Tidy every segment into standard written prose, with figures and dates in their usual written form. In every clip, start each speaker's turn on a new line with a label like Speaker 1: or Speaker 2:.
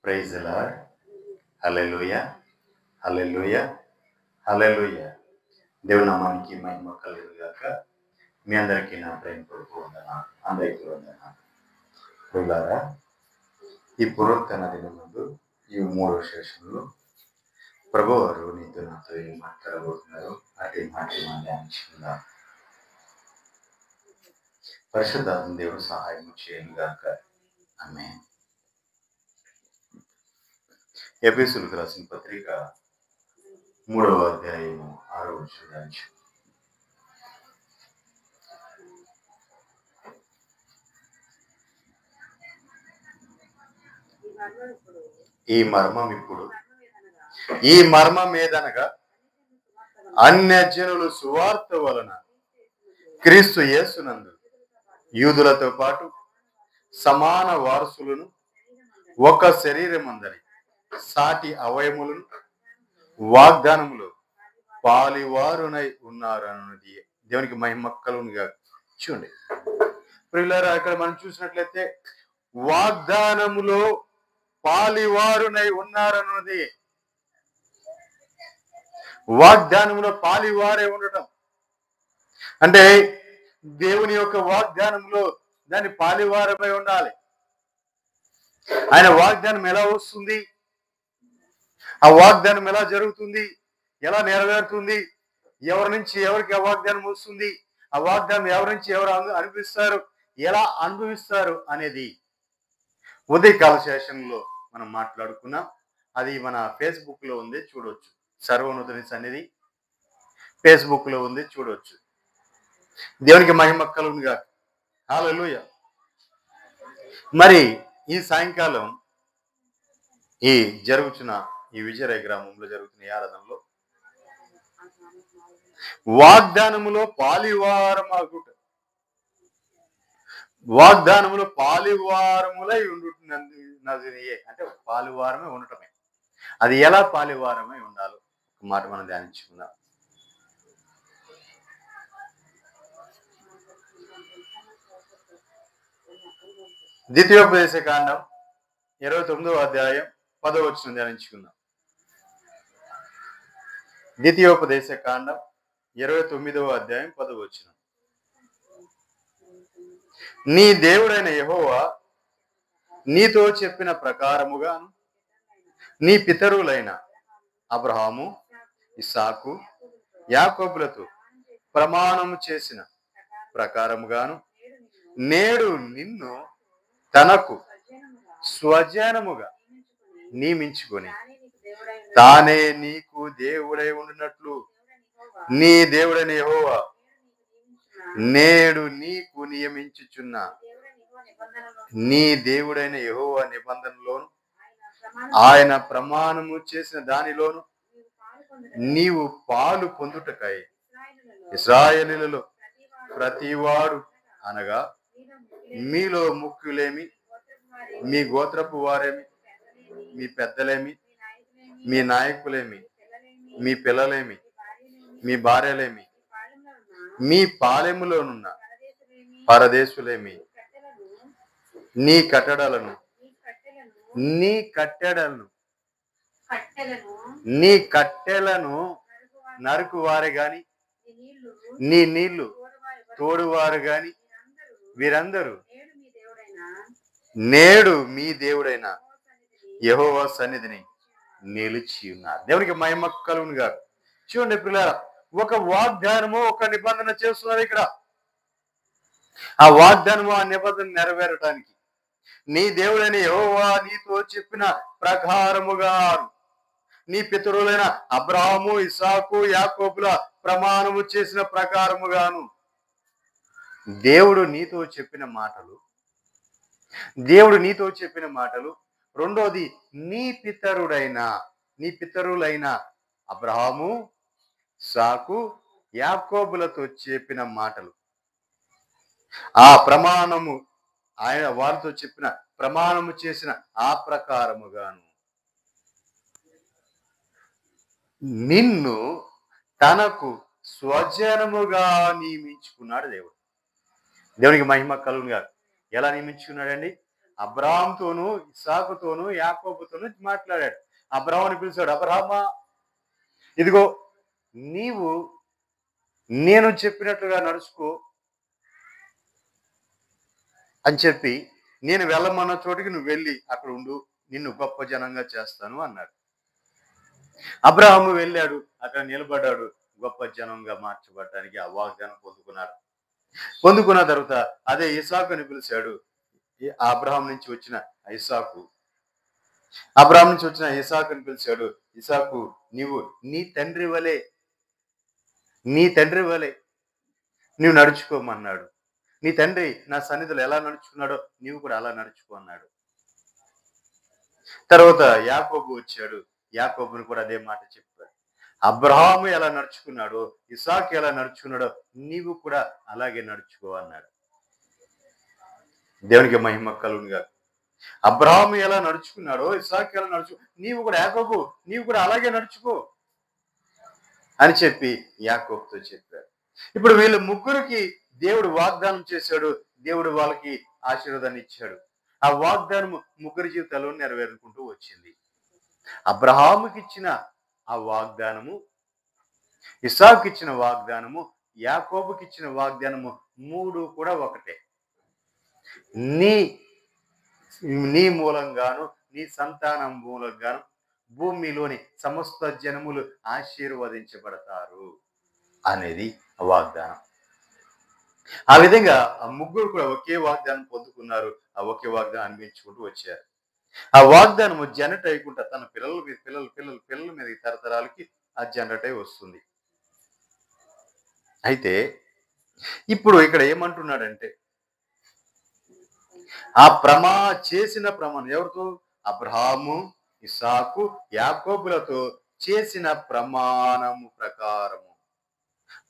Speaker 1: Praise the lord. Hallelujah, hallelujah, hallelujah. దేవుని నామానికి మహిమ కలుగును గాక. మీ అందరికీ నా ప్రేమపూర్వక వందనాలు. అందరికీ వందనాలు. ప్రియులారా, ఈ పునరుత్థాన దినం ముందు ఈ 3వ సెషన్లో ప్రభువారు నాతో ఏం మాట్లాడబోతున్నారు అటు మాటి మనం ధ్యానించుకుందాం. పరిశుద్ధాత్మ దేవుడు సహాయం చేయను గాక. ఆమేన్. ఎఫెసీయులకు రాసిన పత్రిక 3వ అధ్యాయము 6వ వచనం. ఈ మర్మం ఏదనగా అన్యజనులు సువార్త వలన క్రీస్తు యేసునందు యూదులతో పాటు సమాన వారసులను, ఒక శరీరమందరి సాటి అవయములను వాగ్దానములు పాలివారునై ఉన్నారన్నది దేవునికి మహిమ కలుగునుగా. చూడండి ప్రియులారా, అక్కడ మనం చూసినట్లయితే వాగ్దానములో పాలివారునై ఉన్నారన్నది, వాగ్దానములో పాలివారే ఉండటం అంటే దేవుని యొక్క వాగ్దానంలో దాని పాలివారమై ఉండాలి. ఆయన వాగ్దానం ఎలా వస్తుంది, ఆ వాగ్దానం ఎలా జరుగుతుంది, ఎలా నెరవేరుతుంది, ఎవరి నుంచి ఎవరికి ఆ వాగ్దానం వస్తుంది, ఆ వాగ్దానం ఎవరి నుంచి ఎవరు అనుభవిస్తారు, ఎలా అనుభవిస్తారు అనేది ఉదయకాల సెషన్లో మనం మాట్లాడుకున్నాం. అది మన ఫేస్బుక్ లో ఉంది, చూడవచ్చు. సర్వోన్నతుని సన్నిధి ఫేస్బుక్ లో ఉంది, చూడవచ్చు. దేవునికి మహిమ కలుగునుగా. హల్లెలూయా. మరి ఈ సాయంకాలం ఈ విజయరాయ గ్రామంలో జరుగుతున్న ఈ ఆరాధనలో వాగ్దానములో పాలివారమగుట, వాగ్దానములో పాలివారములై ఉండుతున్నది అంటే పాలివారమే ఉండటమే. అది ఎలా పాలివారమై ఉండాలో ఒక మాట మనం ధ్యానించుకుందాం. ద్వితీయోపదేశ కాండం 29వ అధ్యాయం 10వ వచనం ధ్యానించుకుందాం. ద్వితీయోపదేశ కాండం 29వ అధ్యాయం 10వ వచనం. నీ దేవుడైన యెహోవా నీతో చెప్పిన ప్రకారముగాను నీ పితరులైన అబ్రహాము, ఇస్సాకు, యాకోబులతో ప్రమాణము చేసిన ప్రకారముగాను నేడు నిన్ను తనకు స్వజనముగా నియమించుకొని తానే నీకు దేవుడై ఉండినట్లు నీ దేవుడైన యెహోవా నేడు నీకు నియమించుచున్న నీ దేవుడైన యెహోవా నిబంధనలోను ఆయన ప్రమాణము చేసిన దానిలోను నీవు పాలు పొందుటకై ఇశ్రాయేలీయులలో ప్రతివాడు అనగా మీలో ముఖ్యులేమి, మీ గోత్రపు వారేమి, మీ పెద్దలేమి, మీ నాయకులేమి, మీ పిల్లలేమి, మీ భార్యలేమి, మీ పాలెములోనున్న పరదేశులేమి నీ కట్టడలను నరుకువారే గాని, నీ నీళ్లు తోడువారు గాని వీరందరూ నేడు మీ దేవుడైన యెహోవా సన్నిధిని నిలిచి ఉన్నారు. దేవునికి మహిమ కలుగునుగా. చూడండి పిల్లల, ఒక వాగ్దానము, ఒక నిబంధన చేస్తున్నారు ఇక్కడ. ఆ వాగ్దానము, ఆ నిబంధన నెరవేరడానికి నీ దేవుడైన యెహోవా నీతో చెప్పిన ప్రకారముగా నీ పితరులైన అబ్రహాము, ఇస్సాకు, యాకోబుల ప్రమాణము చేసిన ప్రకారముగాను దేవుడు నీతో చెప్పిన మాటలు. రెండోది నీ పితరులైన అబ్రహాము, ఇస్సాకు, యాకోబులతో చెప్పిన మాటలు. ఆ ప్రమాణము, ఆయన వారితో చెప్పిన ప్రమాణము చేసిన ఆ ప్రకారముగాను నిన్ను తనకు స్వజనముగా నియమించుకున్నాడు దేవుడు. దేవునికి మహిమ కలుగునుగా. ఎలా నియమించుకున్నాడండి? అబ్రహాముతోనూ ఇస్సాకుతోనూ యాకోబుతోనూ మాట్లాడాడు. అబ్రహాముని పిలిచాడు, అబ్రహామా, ఇదిగో నీవు నేను చెప్పినట్లుగా నడుచుకో అని చెప్పి, నేను వెళ్ళమన్న చోటికి నువ్వు వెళ్ళి అక్కడ ఉండు, నిన్ను గొప్ప జనంగా చేస్తాను అన్నాడు. అబ్రహాము వెళ్ళాడు, అక్కడ నిలబడ్డాడు, గొప్ప జనంగా మార్చబడటానికి ఆ వాగ్దానం పొందుకున్నాడు. పొందుకున్న తర్వాత అదే ఇస్సాకుని పిలిచాడు. అబ్రహాం నుంచి వచ్చిన ఇస్సాకు అబ్రహాం నుంచి వచ్చిన ఇస్సాకుని పిలిచాడు. ఇస్సాకు, నీవు నీ తండ్రి వలె నీవు నడుచుకోమన్నాడు. నీ తండ్రి నా సన్నిధిలో ఎలా నడుచుకున్నాడో నీవు కూడా అలా నడుచుకో అన్నాడు. తర్వాత యాకోబు వచ్చాడు. యాకోబుని కూడా అదే మాట చెప్పాడు. అబ్రహాము ఎలా నడుచుకున్నాడో, ఇస్సాకు ఎలా నడుచుకున్నాడో నీవు కూడా అలాగే నడుచుకో అన్నాడు. దేవునికి మహిమ కలుగునుగా. అబ్రహాము ఎలా నడుచుకున్నాడో, ఇస్సాకు ఎలా నీవు కూడా యాకోబు నీవు కూడా అలాగే నడుచుకో అని చెప్పి యాకోబుతో చెప్పాడు. ఇప్పుడు వీళ్ళు ముగ్గురికి దేవుడు వాగ్దానం చేశాడు. దేవుడు వాళ్ళకి ఆశీర్వాదాన్ని ఇచ్చాడు. ఆ వాగ్దానం ముగ్గురి జీవితాల్లో నెరవేరుకుంటూ వచ్చింది. అబ్రహాముకి ఇచ్చిన ఆ వాగ్దానము, ఇస్సాకుకి ఇచ్చిన వాగ్దానము, యాకోబుకి ఇచ్చిన వాగ్దానము, మూడు కూడా ఒకటే. నీ మూలంగాను, నీ సంతానం మూలంగాను భూమిలోని సమస్త జనములు ఆశీర్వదించబడతారు అనేది వాగ్దానం. ఆ విధంగా ఆ ముగ్గురు కూడా ఒకే వాగ్దానం పొందుకున్నారు. ఆ ఒకే వాగ్దానం అనిపించుకుంటూ వచ్చారు. ఆ వాగ్దానము జనరేట్ అయ్యకుండా తన పిల్లల మీద తరతరాలకి ఆ జనరేట్ అయి వస్తుంది. అయితే ఇప్పుడు ఇక్కడ ఏమంటున్నాడంటే, ఆ చేసిన ప్రమాణం ఎవరితో? అబ్రహాము, ఇస్సాకు, యాకోబులతో చేసిన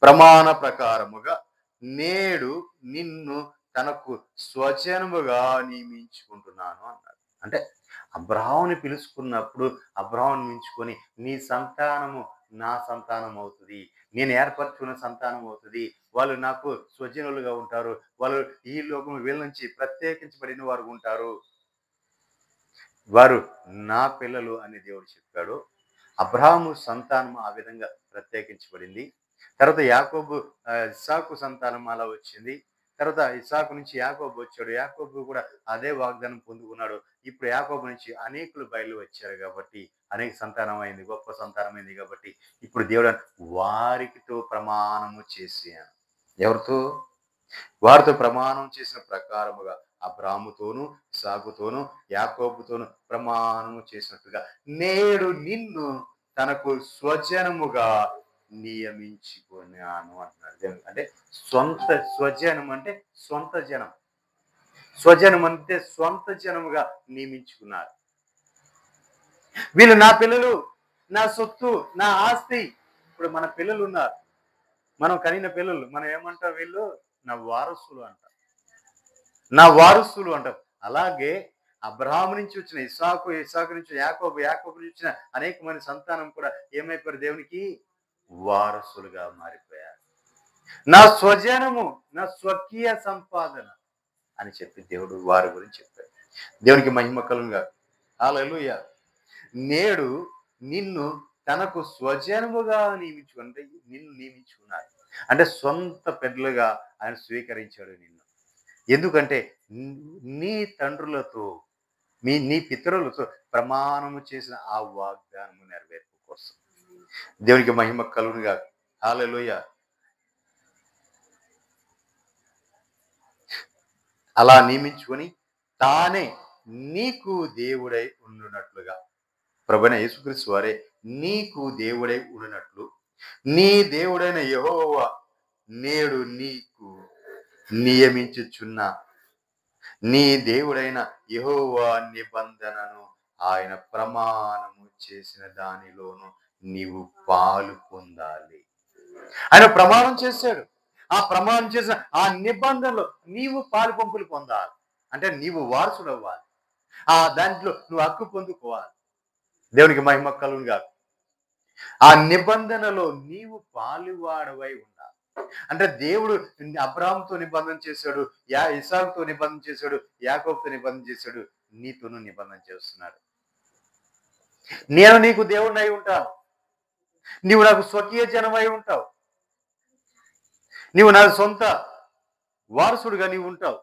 Speaker 1: ప్రమాణ ప్రకారముగా నేడు నిన్ను తనకు స్వజనముగా నియమించుకుంటున్నాను అన్నాడు. అంటే అబ్రహాముని పిలుచుకున్నప్పుడు అబ్రహాముని మించుకొని నీ సంతానము నా సంతానం అవుతుంది, నేను ఏర్పరచుకున్న సంతానం అవుతుంది, వాళ్ళు నాకు స్వజనులుగా ఉంటారు, వాళ్ళు ఈ లోకం వీళ్ళ నుంచి ప్రత్యేకించబడిన వారు ఉంటారు, వారు నా పిల్లలు అని దేవుడు చెప్పాడు. అబ్రహాము సంతానం ఆ విధంగా ప్రత్యేకించబడింది. తర్వాత ఇస్సాకు సంతానం అలా వచ్చింది. తర్వాత ఇస్సాకు నుంచి యాకోబు వచ్చాడు. యాకోబు కూడా అదే వాగ్దానం పొందుకున్నాడు. ఇప్పుడు యాకోబు నుంచి అనేకులు బయలు వచ్చారు కాబట్టి అనేక సంతానం అయింది, గొప్ప సంతానం అయింది కాబట్టి ఇప్పుడు దేవుడు వారితో ప్రమాణము చేశాను. ఎవరితో? వారితో ప్రమాణం చేసిన ప్రకారముగా అబ్రాహాముతోను, ఇస్సాకుతోను, యాకోబుతోను ప్రమాణము చేసినట్టుగా నేడు నిన్ను తనకు స్వజనముగా నియమించుకున్నాను అంటున్నాడు. అంటే సొంత స్వజనం అంటే సొంత జనం, స్వజనం అంటే సొంత జనముగా నియమించుకున్నారు. వీళ్ళు నా పిల్లలు, నా సొత్తు, నా ఆస్తి. ఇప్పుడు మన పిల్లలు ఉన్నారు, మనం కనిన పిల్లలు, మనం ఏమంటాం? వీళ్ళు నా వారసులు అంటారు, నా వారసులు అంటారు. అలాగే అబ్రహాము నుంచి వచ్చిన ఇస్సాకు నుంచి యాకోబు నుంచి వచ్చిన అనేక మంది సంతానం కూడా ఏమైపోయారు? దేవునికి వారసులుగా మారిపోయారు. నా స్వజనము, నా స్వకీయ సంపాదన అని చెప్పి దేవుడు వారి గురించి చెప్పాడు. దేవునికి మహిమ కలుగుగా. హల్లెలూయా. నేడు నిన్ను తనకు స్వజనముగా నియమించుకుంటే నిన్ను నియమించుకున్నాడు అంటే సొంత పెద్దలుగా ఆయన స్వీకరించాడు నిన్ను. ఎందుకంటే నీ తండ్రులతో నీ పితరులతో ప్రమాణము చేసిన ఆ వాగ్దానము నెరవేర్పు కోసం. దేవునికి మహిమ కలుగునుగా. హల్లెలూయా. అలా నియమించుకొని తానే నీకు దేవుడై ఉండునట్లుగా, ప్రభువైన యేసుక్రీస్తు వారే నీకు దేవుడై ఉండునట్లు నీ దేవుడైన యెహోవా నేడు నీకు నియమించుచున్న నీ దేవుడైన యెహోవా నిబంధనను ఆయన ప్రమాణము చేసిన దానిలోను నీవు పాలు పొందాలి. ఆయన ప్రమాణం చేశాడు. ఆ ప్రమాణం చేసిన ఆ నిబంధనలో నీవు పాలు పంపులు పొందాలి. అంటే నీవు వారసుడు అవ్వాలి. ఆ దాంట్లో నువ్వు హక్కు పొందుకోవాలి. దేవునికి మహిమ కలుగునుగా. ఆ నిబంధనలో నీవు పాలువాడవై ఉండాలి. అంటే దేవుడు అబ్రాహాముతో నిబంధన చేశాడు, ఇస్సాకుతో నిబంధన చేశాడు, యాకోబుతో నిబంధన చేశాడు, నీతోనూ నిబంధన చేస్తున్నాడు. నేను నీకు దేవుడిని అయి ఉంటాను, నీవు నాకు స్వకీయ జనమై ఉంటావు, నీవు నా సొంత వారసుడుగా నీవు ఉంటావు,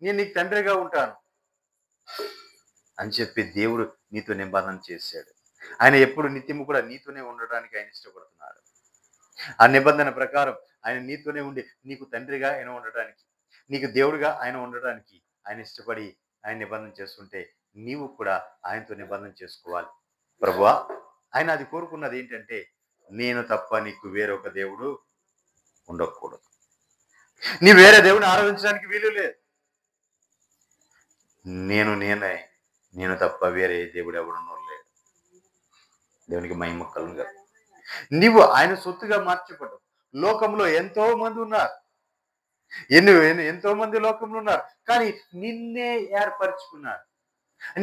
Speaker 1: నేను నీకు తండ్రిగా ఉంటాను అని చెప్పి దేవుడు నీతో నిబంధన చేశాడు. ఆయన ఎప్పుడు నిత్యము కూడా నీతోనే ఉండడానికి ఆయన ఇష్టపడుతున్నాడు. ఆ నిబంధన ప్రకారం ఆయన నీతోనే ఉండి నీకు తండ్రిగా ఆయన ఉండడానికి, నీకు దేవుడిగా ఆయన ఉండడానికి ఆయన ఇష్టపడి ఆయన నిబంధన చేస్తుంటే నీవు కూడా ఆయనతో నిబంధన చేసుకోవాలి. ప్రభువా, ఆయన అది కోరుకున్నది ఏంటంటే నేను తప్ప నీకు వేరొక దేవుడు ఉండకూడదు, నీ వేరే దేవుడిని ఆరాధించడానికి వీలు లేదు. నేను తప్ప వేరే దేవుడు ఎవడున్నో లేడు. దేవునికి మహిమ కలుగుగా. నీవు ఆయన సొత్తుగా మార్చబడ్డావు. లోకంలో ఎంతో మంది ఉన్నారు, ఎంతో మంది లోకంలో ఉన్నారు, కానీ నిన్నే ఏర్పరచుకున్నారు,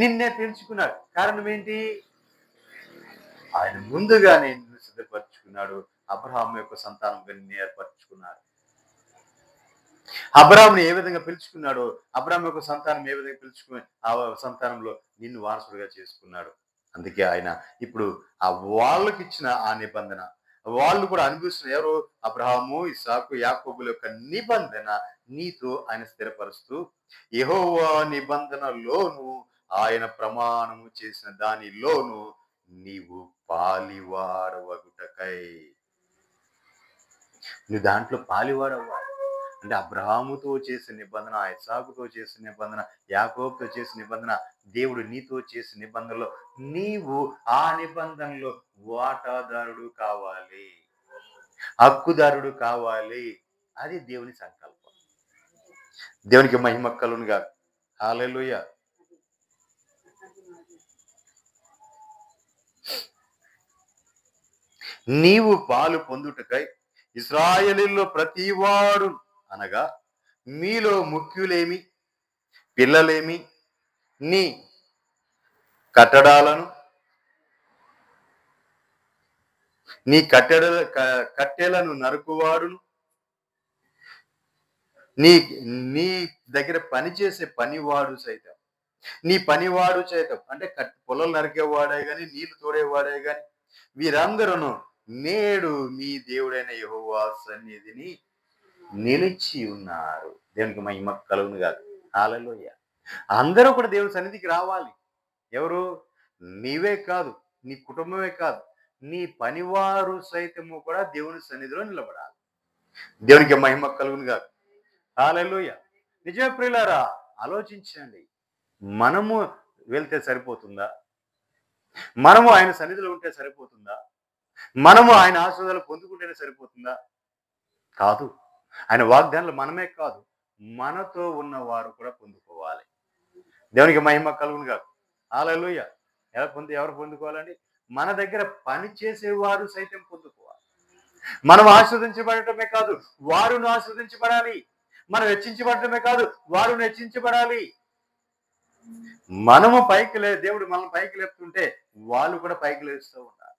Speaker 1: నిన్నే తెలుసుకున్నాడు. కారణం ఏంటి? ఆయన ముందుగానే నిన్ను సిద్ధపరచుకున్నాడు. అబ్రహాము యొక్క సంతానంగా నిన్ను ఏర్పరచుకున్నాడు. అబ్రహాముని ఏ విధంగా పిలుచుకున్నాడో, అబ్రహాము యొక్క సంతానం ఏ విధంగా పిలుచుకుని ఆ సంతానంలో నిన్ను వారసుడిగా చేసుకున్నాడు. అందుకే ఆయన ఇప్పుడు ఆ వాళ్ళకి ఇచ్చిన ఆ నిబంధన వాళ్ళు కూడా అనుభవిస్తున్న, ఎవరు? అబ్రహాము, ఇస్సాకు, యాకోబుల యొక్క నిబంధన నీతో ఆయన స్థిరపరుస్తూ యెహోవా నిబంధనలోను ఆయన ప్రమాణము చేసిన దానిలోను నీవు పాలివాడవగుటకై. నువ్వు దాంట్లో పాలివాడవ్వాలి. అంటే అబ్రహాముతో చేసిన నిబంధన, ఇస్సాకుతో చేసిన నిబంధన, యాకోబుతో చేసిన నిబంధన, దేవుడు నీతో చేసిన నిబంధనలో నీవు ఆ నిబంధనలో వాటాదారుడు కావాలి, హక్కుదారుడు కావాలి. అది దేవుని సంకల్పం. దేవునికి మహిమ కలుగునుగా. హల్లెలూయా. నీవు పాలు పొందుటకై ఇశ్రాయేలీయుల్లో ప్రతివాడు అనగా మీలో ముఖ్యులేమి, పిల్లలేమి, నీ కట్టెలను నరుకువాడును, నీ దగ్గర పనిచేసే పనివాడు సైతం, నీ పనివాడు సైతం అంటే పొలం నరికేవాడే గాని, నీళ్లు తోడేవాడే గాని, వీరందరూ నేడు మీ దేవుడైన యెహోవా సన్నిధిని నిలిచి ఉన్నారు. దేవునికి మహిమ కలుగును గాక. హల్లెలూయా. అందరూ కూడా దేవుని సన్నిధికి రావాలి. ఎవరు? నీవే కాదు, నీ కుటుంబమే కాదు, నీ పనివారు సైతము కూడా దేవుని సన్నిధిలో నిలబడాలి. దేవునికి మహిమ కలుగును గాక. హల్లెలూయా. నిజమే ప్రియులారా, ఆలోచించండి. మనము వెళ్తే సరిపోతుందా? మనము ఆయన సన్నిధిలో ఉంటే సరిపోతుందా? మనము ఆయన ఆశీర్వాదాలు పొందుకుంటేనే సరిపోతుందా? కాదు. ఆయన వాగ్దానాలు మనమే కాదు, మనతో ఉన్నవారు కూడా పొందుకోవాలి. దేవునికి మహిమ కలుగును గాక. హల్లెలూయా. ఎవరు పొందుకోవాలండి? మన దగ్గర పని చేసేవారు సైతం పొందుకోవాలి. మనం ఆశీర్వదించబడటమే కాదు, వారును ఆశీర్వదించబడాలి. మనం హెచ్చించబడటమే కాదు, వారు హెచ్చించబడాలి. మనము దేవుడు మనం పైకి లేపుతుంటే వాళ్ళు కూడా పైకి లేస్తూ ఉంటారు.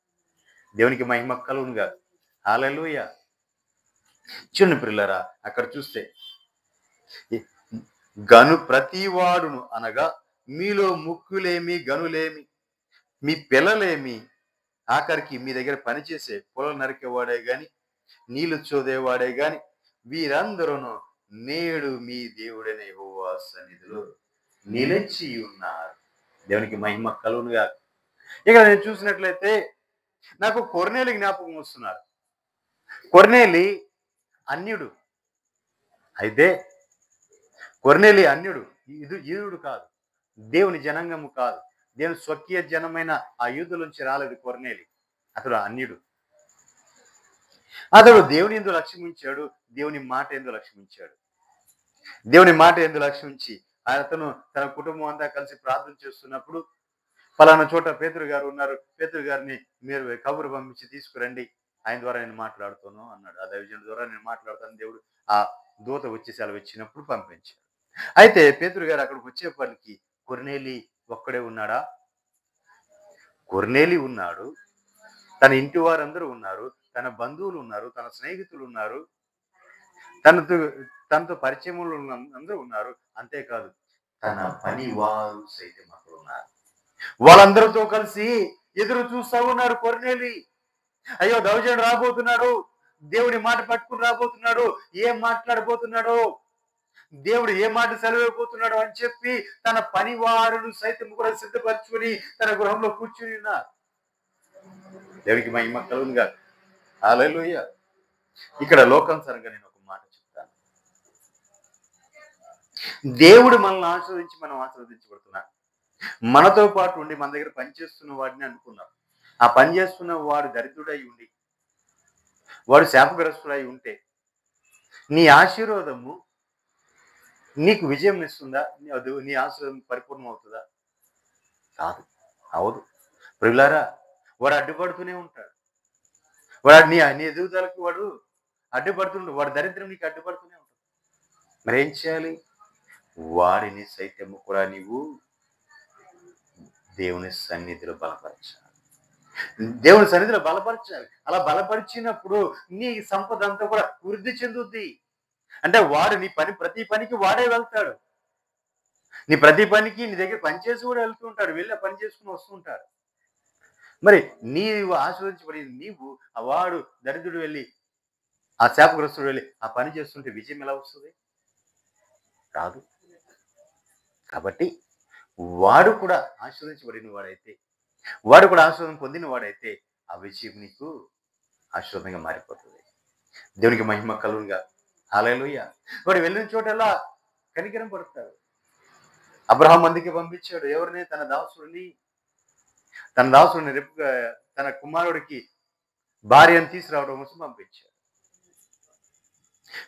Speaker 1: దేవునికి మహిమ కలుగును గాక. హల్లెలూయా. చిన్న పిల్లరా, అక్కడ చూస్తే ప్రతివాడును అనగా మీలో ముక్కులేమి, గనులేమి, మీ పిల్లలేమి, ఆఖరికి మీ దగ్గర పనిచేసే పొలం నరికేవాడే గాని, నీళ్లు చోదేవాడే గాని, వీరందరూ నేడు మీ దేవుడైన యెహోవా సన్నిధిలో నిలిచి ఉన్నారు. దేవునికి మహిమ కలుగును గాక. ఇక్కడ నేను చూసినట్లయితే నాకు కొర్నేలి జ్ఞాపకం వస్తున్నారు. కొర్నేలి అన్యుడు. అయితే కొర్నేలి అన్యుడు, యూదుడు కాదు, దేవుని జనాంగము కాదు, దేవుని స్వకీయ జనమైన ఆ యూదుల నుంచి రాలేదు కొర్నేలి. అతడు అన్యుడు. అతడు దేవుని యందు లక్ష్యం ఉంచాడు, దేవుని మాట యందు లక్ష్యం ఉంచాడు. దేవుని మాట యందు లక్ష్యం ఉంచి అతను తన కుటుంబం అంతా కలిసి ప్రార్థన చేస్తున్నప్పుడు, ఫలానా చోట పేతురు గారు ఉన్నారు, పేతురు గారిని మీరు కబురు పంపించి తీసుకురండి, ఆయన ద్వారా నేను మాట్లాడుతాను అన్నాడు. ఆ దైవజనుడి ద్వారా నేను మాట్లాడతాను దేవుడు ఆ దూత వచ్చి సెలవు ఇచ్చినప్పుడు పంపించాడు. అయితే పేతురు గారు అక్కడికి వచ్చేప్పటికి కొర్నేలి ఒక్కడే ఉన్నాడా? కొర్నేలి ఉన్నాడు, తన ఇంటి వారందరూ ఉన్నారు, తన బంధువులు ఉన్నారు, తన స్నేహితులు ఉన్నారు, తనతో తనతో పరిచయములు అందరూ ఉన్నారు. అంతేకాదు తన పని వారు సైతం అక్కడ ఉన్నారు. వాళ్ళందరితో కలిసి ఎదురు చూస్తా ఉన్నారు కొర్నేలి. అయ్యో దైవజనుడు రాబోతున్నాడు, దేవుడి మాట పట్టుకుని రాబోతున్నాడు, ఏం మాట్లాడబోతున్నాడో, దేవుడు ఏ మాట సెలవిపోతున్నాడు అని చెప్పి తన పని వారును సైతం కూడా సిద్ధపరచుకుని తన గృహంలో కూర్చుని ఉన్నారు. దేవుడికి మహిమ కలుగునుగా. హల్లెలూయా. ఇక్కడ లోకానుసారంగా నేను ఒక మాట చెప్తాను. దేవుడు మనల్ని ఆశీర్వదించి మనం ఆశీర్వదించబడుతున్నాం. మనతో పాటు ఉండి మన దగ్గర పనిచేస్తున్న వాడిని అనుకున్నాం. ఆ పని చేస్తున్న వాడు దరిద్రుడై ఉండి, వాడు శాపగ్రస్తుడై ఉంటే నీ ఆశీర్వాదము నీకు విజయం ఇస్తుందా? అది నీ ఆశీర్వాదం పరిపూర్ణం అవుతుందా? కాదు, అవదు. ప్రియులారా, వాడు అడ్డుపడుతూనే ఉంటాడు. వాడు నీ ఎదుగుదలకు వాడు అడ్డుపడుతుంటాడు. వాడి దరిద్రం నీకు అడ్డుపడుతూనే ఉంటాడు. మరి ఏం చేయాలి? వాడిని సైతము కూడా నీవు దేవుని సన్నిధిలో బలపరచాలి. దేవుని సన్నిధిలో బలపరచాలి. అలా బలపరిచినప్పుడు నీ సంపద అంతా కూడా వృద్ధి చెందుద్ది. అంటే వాడు నీ ప్రతి పనికి వాడే వెళ్తాడు. నీ ప్రతి పనికి నీ దగ్గర పనిచేసి కూడా వెళ్తూ ఉంటాడు. వెళ్ళి పని చేసుకుని వస్తూ ఉంటాడు. మరి నీవు ఆశీర్వదించబడి నీవు ఆ వాడు దరిద్రుడు వెళ్ళి, ఆ శాపగ్రస్తుడు వెళ్ళి ఆ పని చేస్తుంటే విజయం ఎలా వస్తుంది? రాదు. కాబట్టి వాడు కూడా ఆశీర్వదించబడిన వాడైతే, వాడు కూడా ఆశీర్వాదం పొందిన వాడైతే ఆ విజయం నీకు ఆశీర్వాదంగా మారిపోతుంది. దేవునికి మహిమ కలుగునుగా. హల్లెలూయా. వాడు వెళ్ళిన చోటల్లా కనికరం పడతాడు. అబ్రహాం అందుకే పంపించాడు. ఎవరిని? తన దాసుడిని రేపు తన కుమారుడికి భార్యను తీసుకురావడం కోసం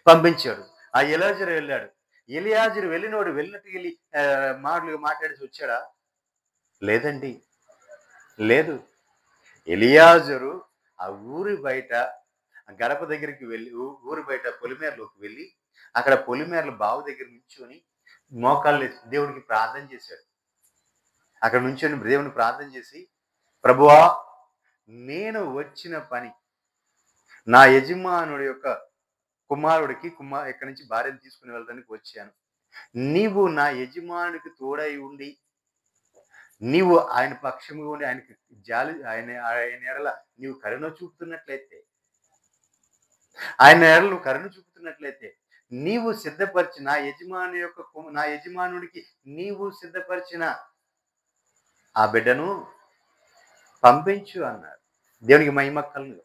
Speaker 1: పంపించాడు. ఆ ఎలియాజరు వెళ్ళాడు. ఎలియాజరు వెళ్ళినోడు వెళ్ళినట్టు వెళ్ళి మాట్లాడేసి వచ్చాడా? లేదండి, లేదు. ఎలియాజరు ఆ ఊరి బయట గడప దగ్గరికి వెళ్ళి, ఊరి బయట పొలిమేరలోకి వెళ్ళి అక్కడ పొలిమేరల బావు దగ్గర నుంచొని మోకాళ్ళు దేవుడికి ప్రార్థన చేశాడు. అక్కడ నుంచొని దేవుని ప్రార్థన చేసి, ప్రభువా, నేను వచ్చిన పని నా యజమానుడి యొక్క కుమారుడికి ఇక్కడి నుంచి భార్యను తీసుకుని వెళ్ళడానికి వచ్చాను. నీవు నా యజమానుడికి తోడై ఉండి, నీవు ఆయన పక్షముగా ఉండి ఆయనకి జాలి ఆయన ఎడల నీవు కరుణ చూపుతున్నట్లయితే, నీవు సిద్ధపరిచి నా యజమానుడికి నీవు సిద్ధపరిచిన ఆ బిడ్డను పంపించు అన్నాడు. దేవునికి మహిమ కలుగును.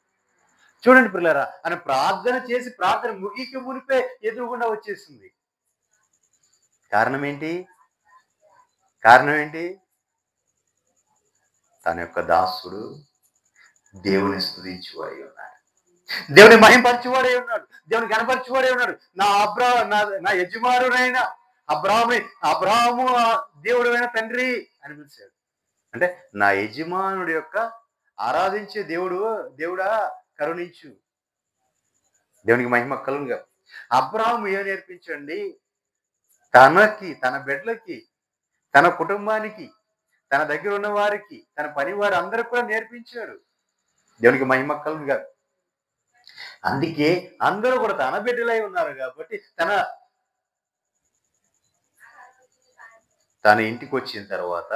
Speaker 1: చూడండి పిల్లరా, ఆయన ప్రార్థన చేసి ప్రార్థన ముగికి మునిపే ఎదురుగుండా వచ్చేసింది. కారణం ఏంటి? తన యొక్క దాసుడు దేవుని స్తుతించువాడై ఉన్నాడు, దేవుని మహింపరచువాడై ఉన్నాడు, దేవుని కనపరచువాడై ఉన్నాడు. నా యజమానుడైన అబ్రాహాము దేవుడైన తండ్రి అని పిలిచాడు. అంటే నా యజమానుడి యొక్క ఆరాధించే దేవుడా కరుణించు. దేవునికి మహిమ కలుగునుగా. అబ్రాహాము ఏం నేర్పించండి? తన బిడ్డలకి, తన కుటుంబానికి, తన దగ్గర ఉన్న వారికి, తన పని వారు అందరికి కూడా నేర్పించాడు. దేవునికి మహిమ కలుగునుగా. అందుకే అందరూ కూడా తన బిడ్డలై ఉన్నారు కాబట్టి తన ఇంటికి వచ్చిన తర్వాత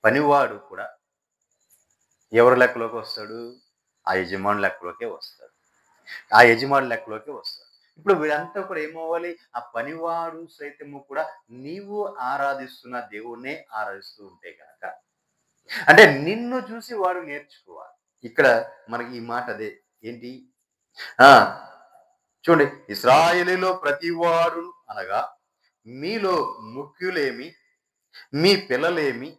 Speaker 1: పనివాడు కూడా ఎవరి లెక్కలోకి వస్తాడు? ఆ యజమాని లెక్కలోకే వస్తాడు. ఇప్పుడు వీరంతా కూడా ఏమవ్వాలి? ఆ పనివాడు సైతము కూడా నీవు ఆరాధిస్తున్న దేవుణ్ణే ఆరాధిస్తూ ఉంటే కనుక, అంటే నిన్ను చూసి వాడు నేర్చుకోవాలి. ఇక్కడ మనకి ఈ మాట అదే. ఏంటి? చూడండి, ఇశ్రాయేలులో ప్రతివాడు అనగా మీలో ముఖ్యులేమి, మీ పిల్లలేమి,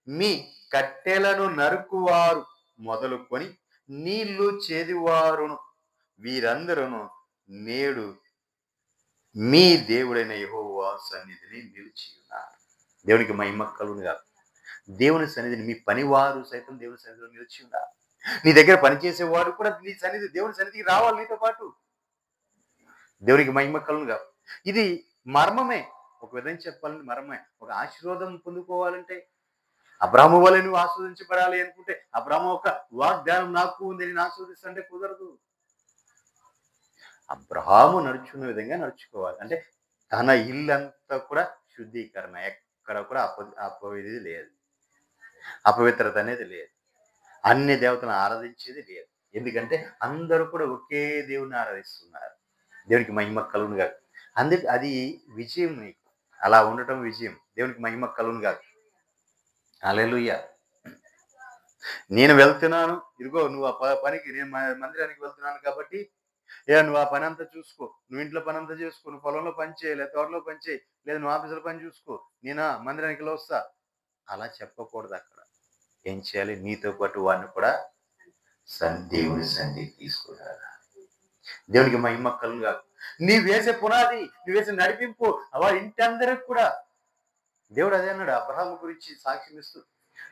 Speaker 1: మీ కట్టెలను నరుకువారు మొదలుకొని నీళ్లు చేదివారును వీరందరూ నేడు మీ దేవుడైన యెహోవా సన్నిధిని నిలిచి ఉన్నారు. దేవునికి మహిమ కలుగునుగా. దేవుని సన్నిధిని, మీ పనివారు సైతం దేవుని సన్నిధిలో నిలిచి ఉన్నారు. నీ దగ్గర పనిచేసేవాడు కూడా దేవుని సన్నిధికి రావాలి నీతో పాటు. దేవునికి మహిమ కలుగునుగా. ఇది మర్మమే, ఒక విధంగా చెప్పాలంటే మర్మమే. ఒక ఆశీర్వాదం పొందుకోవాలంటే, అబ్రాహాము వలె నువ్వు ఆస్వాదించబడాలి అనుకుంటే, అబ్రాహాము ఒక వాగ్దానం నాకు ఉంది, నేను ఆస్వాదిస్తుంటే కుదరదు. అబ్రహాము నడుచుకున్న విధంగా నడుచుకోవాలి. అంటే తన ఇల్లంతా కూడా శుద్ధీకరణ, ఎక్కడ కూడా అపవిధి లేదు, అపవిత్రత అనేది లేదు, అన్ని దేవతలను ఆరాధించేది లేదు. ఎందుకంటే అందరూ కూడా ఒకే దేవుని ఆరాధిస్తున్నారు. దేవునికి మహిమ కలుగును గాక. అందుకే అది విజయం నీకు. అలా ఉండటం విజయం. దేవునికి మహిమ కలుగును గాక. హల్లెలూయా. నేను వెళ్తున్నాను, ఇదిగో నువ్వు ఆ పనికి, నేను మందిరానికి వెళ్తున్నాను కాబట్టి నువ్వు ఆ పని అంతా చూసుకో, నువ్వు ఇంట్లో పని అంతా చేసుకో, నువ్వు పొలంలో పని చేయి, లేదా తోటలో పని చేయి, లేదా నువ్వు ఆఫీసులో పని చూసుకో, నేను మందిరానికి వస్తా, అలా చెప్పకూడదు. అక్కడ ఏం చేయాలి? నీతో పాటు వాడిని కూడా దేవుని సన్నిధికి తీసుకురాలి. దేవునికి మహిమ కలుగుగా. నీవు వేసే పునాది, నువ్వు వేసే నడిపింపు వారి ఇంటి అందరికి కూడా దేవుడు అదే అన్నాడు. అబ్రహాము గురించి సాక్ష్యం ఇస్తూ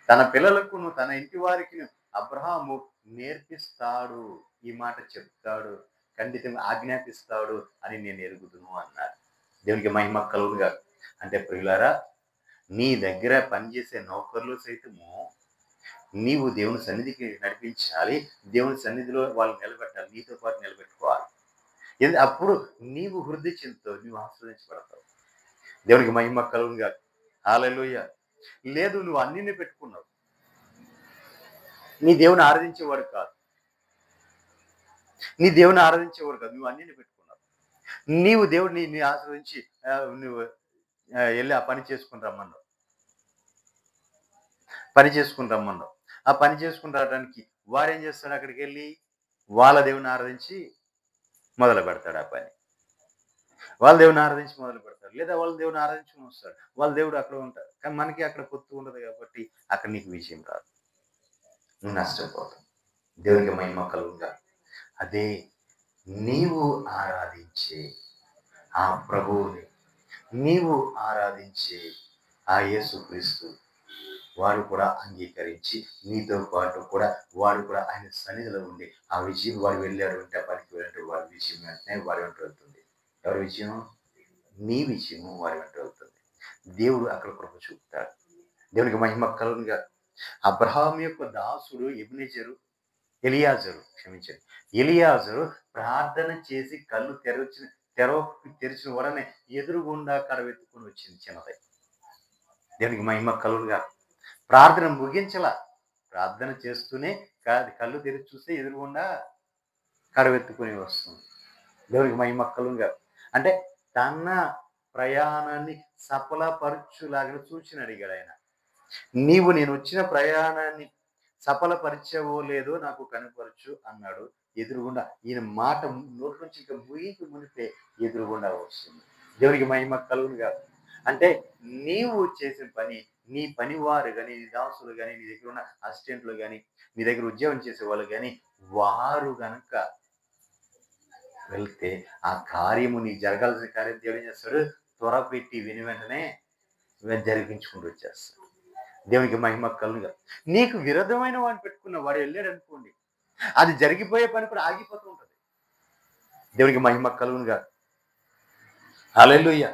Speaker 1: తన పిల్లలకు తన ఇంటి వారికి అబ్రహాము నేర్పిస్తాడు, ఈ మాట చెప్తాడు, ఖండితంగా ఆజ్ఞాపిస్తాడు అని నేను ఎరుగుదును అన్నాడు. దేవునికి మహిమ కలుగుగా. అంటే ప్రియులారా, నీ దగ్గర పనిచేసే నౌకర్లు సైతము నీవు దేవుని సన్నిధికి నడిపించాలి, దేవుని సన్నిధిలో వాళ్ళు నిలబెట్టాలి, నీతో పాటు నిలబెట్టుకోవాలి. అప్పుడు నీవు వృద్ధి చెందుతావు, నీవు ఆశీర్వదించబడతావు. దేవునికి మహిమ కలుగుగా. హల్లెలూయా. లేదు, నువ్వు అన్నిని పెట్టుకున్నావు, నీ దేవుని ఆరాధించేవాడు కాదు, నువ్వు అన్నిని పెట్టుకున్నావు. నీవు దేవుడిని నీ ఆశ్రయించి నువ్వు వెళ్ళి ఆ పని చేసుకుని రమ్మన్నావు, ఆ పని చేసుకుని రావడానికి వాడేం చేస్తాడు? అక్కడికి వెళ్ళి వాళ్ళ దేవుని ఆరాధించి మొదలు పెడతాడు. ఆ పని వాళ్ళ దేవుని ఆరాధించి మొదలు పెడతాడు, లేదా వాళ్ళ దేవుని ఆరాధించుకుని వస్తాడు, వాళ్ళ దేవుడు అక్కడ ఉంటాడు. కానీ మనకి అక్కడ పొత్తు ఉండదు కాబట్టి అక్కడ నీకు విజయం రాదు, నువ్వు నష్టపోతావు. దేవునికి మహిమ కలుగుగా. అదే నీవు ఆరాధించే ఆ ప్రభువుని, నీవు ఆరాధించే ఆ యేసుక్రీస్తు వాడు కూడా అంగీకరించి నీతో పాటు కూడా వాడు కూడా ఆయన సన్నిధిలో ఉండి ఆ విజయం, వాడు వెళ్ళాడు అంటే పనికి వెళ్ళినట్టు వాడి విజయం వెంటనే వాడి వెంట వెళ్తుంది. ఎవరి విజయం? నీ విజయము వాడి వెంట వెళ్తుంది. దేవుడు అక్కడ కృప చూపుతాడు. దేవునికి మహిమ కలుగుగా. అబ్రహాము యొక్క దాసుడు ఎలియాజరు ప్రార్థన చేసి కళ్ళు తెరిచిన వరనే ఎదురుగుండా కడవెత్తుకుని వచ్చింది చిన్నదై. దేవునికి మహిమ కలుగుగా. ప్రార్థన ముగించలా, ప్రార్థన చేస్తూనే కళ్ళు తెరిచి చూస్తే ఎదురుగుండా కడవెత్తుకుని వస్తుంది. దేవునికి మహిమ కలుగుగా. అంటే తన ప్రయాణాన్ని సఫలపరచులాగా సూచన అడిగాడు ఆయన. నీవు నేను వచ్చిన ప్రయాణాన్ని సఫలపరిచవో లేదో నాకు కనపరచు అన్నాడు. ఎదురుగుండా ఈయన మాట నోటి నుంచి ఇంకా మునిపే ఎదురుగుండా వస్తుంది. దేవునికి మహిమ కలుగుగా. అంటే నీవు చేసిన పని, నీ పనివారు కానీ, నీ దాసులు కానీ, నీ దగ్గర ఉన్న అసిస్టెంట్లు కానీ, నీ దగ్గర ఉద్యోగం చేసే వాళ్ళు కానీ, వారు గనక వెళ్తే ఆ కార్యము, నీ జరగాల్సిన కార్యం దేవుడు ఏం చేస్తాడు? త్వరపెట్టి వెంటనే జరిపించుకుంటూ వచ్చేస్తాడు. దేవునికి మహిమ కలుగుగా. నీకు విరోధమైన వాడిని పెట్టుకున్న వాడు వెళ్ళాడు అనుకోండి, అది జరిగిపోయే పని కూడా ఆగిపోతూ ఉంటుంది. దేవునికి మహిమ కలుగుగా. హల్లెలూయా.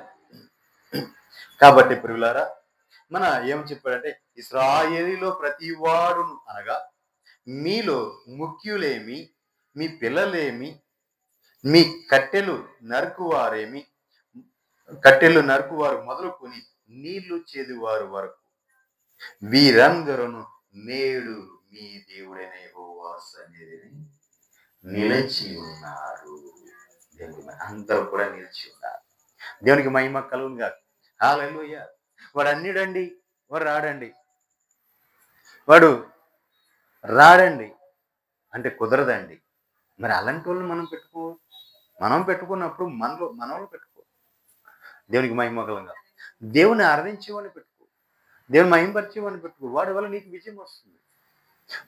Speaker 1: కాబట్టి ప్రియులారా, మన ఏమని చెప్పాడంటే, ఇశ్రాయేలీలో ప్రతి వాడును అనగా మీలో ముఖ్యులేమి, మీ పిల్లలేమి, మీ కట్టెలు నరుకువారు మొదలుకొని నీళ్లు చేదువారు వరకు వీరందరూ నేడు మీ దేవుడైన యెహోవా సన్నిధిని నిలిచి ఉన్నారు. అందరూ కూడా నిలిచి ఉన్నారు. దేవునికి మహిమ కలుగుగా. హల్లెలూయా. వాడు అన్నిడండి, వాడు రాడండి అంటే కుదరదండి. మరి అలాంటి వాళ్ళు మనం పెట్టుకున్నప్పుడు మనలో పెట్టుకో. దేవునికి మహిమ కలుగుగా. దేవుని ఆరాధించేవాడిని పెట్టుకో, దేవుని మహిమపరిచేవాడిని పెట్టుకో. వాడి వల్ల నీకు విజయం వస్తుంది.